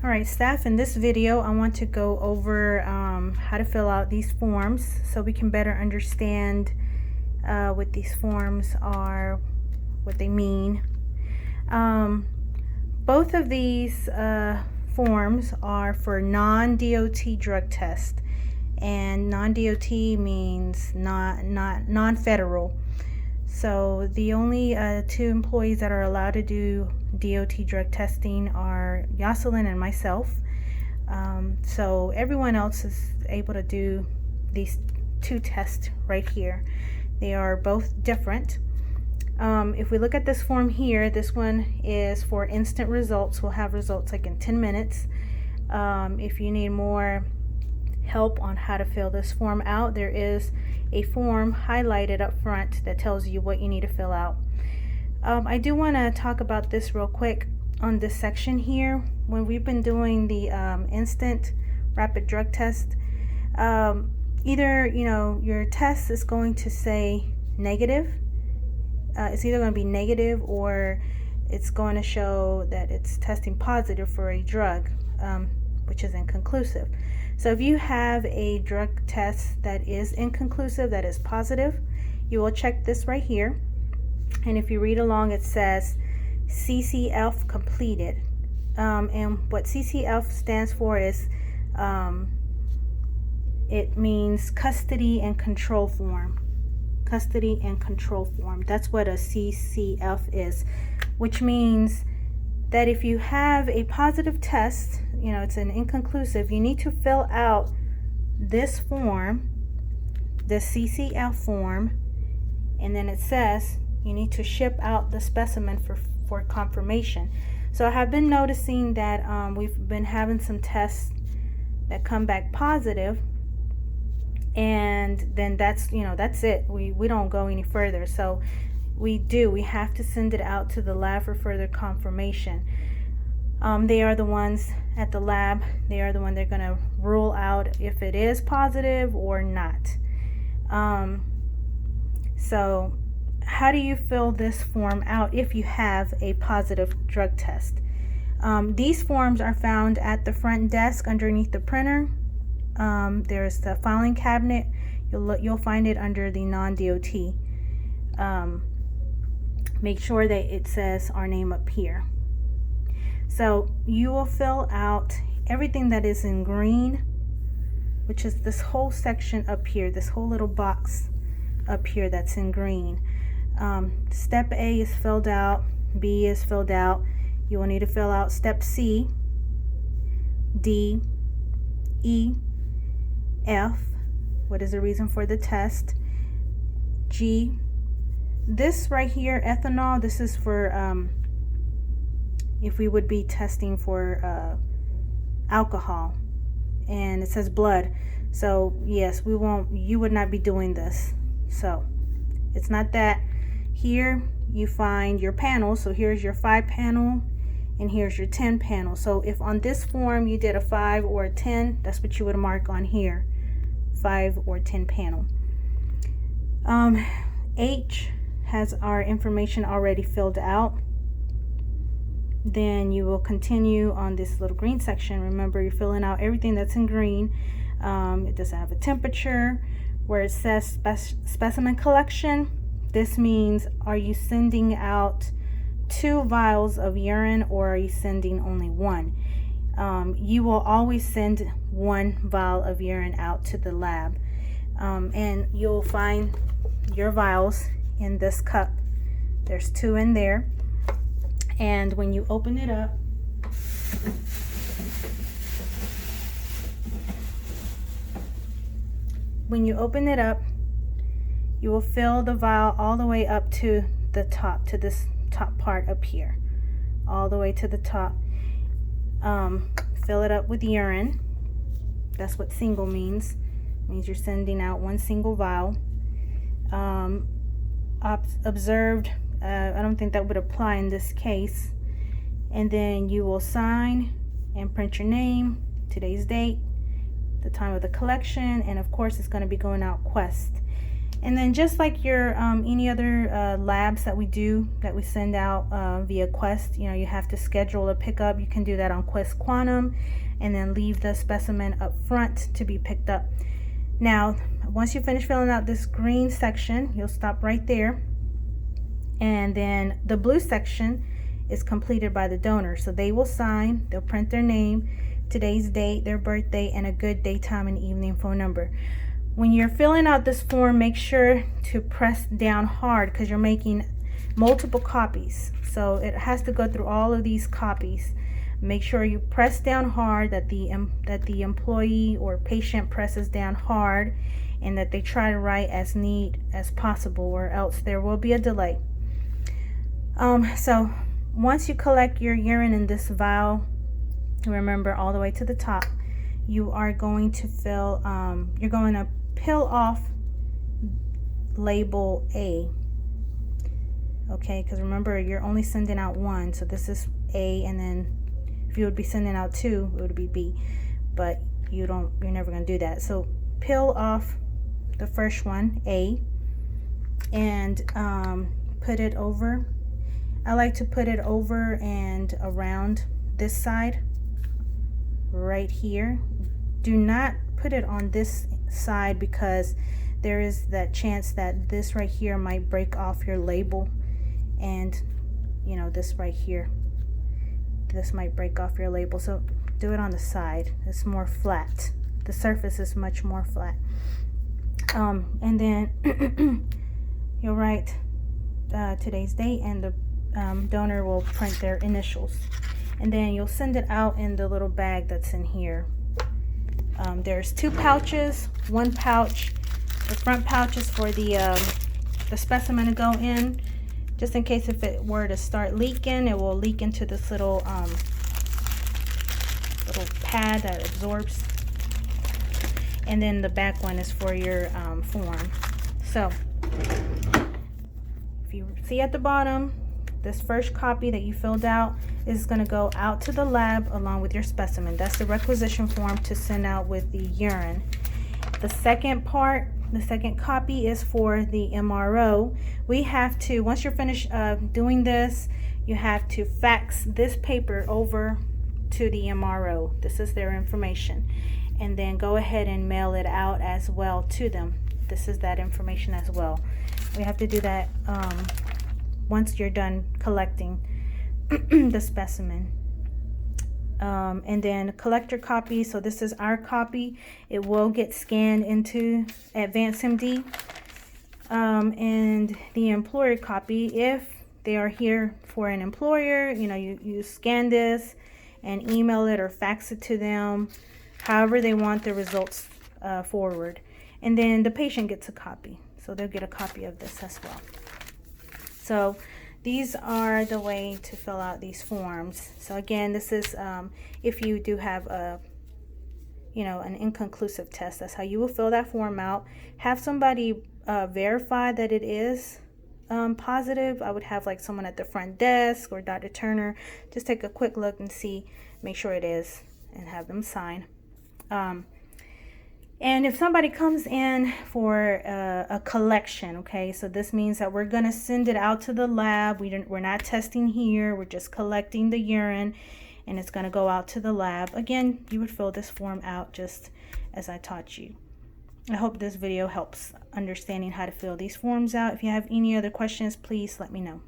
All right, staff, in this video, I want to go over how to fill out these forms so we can better understand what these forms are, what they mean. Both of these forms are for non-DOT drug test, and non-DOT means non-federal. So the only two employees that are allowed to do DOT drug testing are Yoselin and myself. So everyone else is able to do these two tests right here. They are both different. If we look at this form here, this one is for instant results. We'll have results like in 10 minutes. If you need more help on how to fill this form out, there is a form highlighted up front that tells you what you need to fill out. I do want to talk about this real quick on this section here. When we've been doing the instant rapid drug test, either your test is going to say negative. It's either going to be negative or it's going to show that it's testing positive for a drug, which is inconclusive. So if you have a drug test that is inconclusive, that is positive, you will check this right here. And if you read along, it says CCF completed. And what CCF stands for is, it means custody and control form. Custody and control form. That's what a CCF is, which means that if you have a positive test, it's an inconclusive, you need to fill out this form, the CCF form, and then it says you need to ship out the specimen for confirmation. So I have been noticing that we've been having some tests that come back positive, and then that's it. We don't go any further. So we have to send it out to the lab for further confirmation. They are the ones at the lab. They are the one they're going to rule out if it is positive or not. So how do you fill this form out if you have a positive drug test? These forms are found at the front desk underneath the printer. There's the filing cabinet. You'll find it under the non-DOT. Make sure that it says our name up here. So you will fill out everything that is in green, which is this whole section up here, this whole little box up here that's in green. Step A is filled out, B is filled out. You will need to fill out step C, D, E, F, what is the reason for the test, G. This right here, ethanol, this is for if we would be testing for alcohol, and it says blood. So yes, you would not be doing this. So it's not that. Here you find your panel. So here's your 5 panel and here's your 10 panel. So if on this form you did a 5 or a 10, that's what you would mark on here, 5 or 10 panel. H has our information already filled out. Then you will continue on this little green section. Remember, you're filling out everything that's in green. It doesn't have a temperature. Where it says specimen collection, this means, are you sending out 2 vials of urine or are you sending only 1? You will always send 1 vial of urine out to the lab, and you'll find your vials in this cup. There's 2 in there, and when you open it up, you will fill the vial all the way up to the top, to this top part up here, all the way to the top. Fill it up with urine. That's what single means. It means you're sending out 1 single vial. Observed, I don't think that would apply in this case. And then you will sign and print your name, today's date, the time of the collection, and of course it's going to be going out Quest. And then just like your any other labs that we send out via Quest, you know, you have to schedule a pickup. You can do that on Quest Quantum and then leave the specimen up front to be picked up. Now, once you finish filling out this green section, you'll stop right there. And then the blue section is completed by the donor. So they will sign, they'll print their name, today's date, their birthday, and a good daytime and evening phone number. When you're filling out this form, make sure to press down hard because you're making multiple copies. So it has to go through all of these copies. Make sure you press down hard, that the employee or patient presses down hard, and that they try to write as neat as possible, or else there will be a delay. So once you collect your urine in this vial, remember all the way to the top, you are going to fill, you're going to peel off label A. Okay, because remember, you're only sending out one, so this is A, and then if you would be sending out two, it would be B, but you're never going to do that. So peel off the first one, A, and put it over. I like to put it over and around this side right here. Do not put it on this side because there is that chance that this right here might break off your label, and you know, this right here, this might break off your label. So do it on the side. It's more flat. The surface is much more flat. And then you'll write today's date, and the donor will print their initials, and then you'll send it out in the little bag that's in here. There's two pouches. One pouch, the front pouch, is for the specimen to go in, just in case if it were to start leaking, it will leak into this little pad that absorbs. And then the back one is for your form. So if you see at the bottom, this first copy that you filled out is going to go out to the lab along with your specimen. That's the requisition form to send out with the urine. The second part, the second copy, is for the MRO. We have to, once you're finished doing this, you have to fax this paper over to the MRO. This is their information. And then go ahead and mail it out as well to them. This is that information as well. We have to do that once you're done collecting the specimen. And then collector copy. So this is our copy. It will get scanned into AdvanceMD. And the employer copy, if they are here for an employer, you know, you scan this and email it or fax it to them, however they want the results forward. And then the patient gets a copy. So they'll get a copy of this as well. So these are the way to fill out these forms. So again, this is if you do have a, you know, an inconclusive test, that's how you will fill that form out. Have somebody verify that it is positive. I would have like someone at the front desk or Dr. Turner just take a quick look and see, make sure it is, and have them sign. And if somebody comes in for a collection, okay, so this means that we're going to send it out to the lab. We're not testing here. We're just collecting the urine, and it's going to go out to the lab. Again, you would fill this form out just as I taught you. I hope this video helps understanding how to fill these forms out. If you have any other questions, please let me know.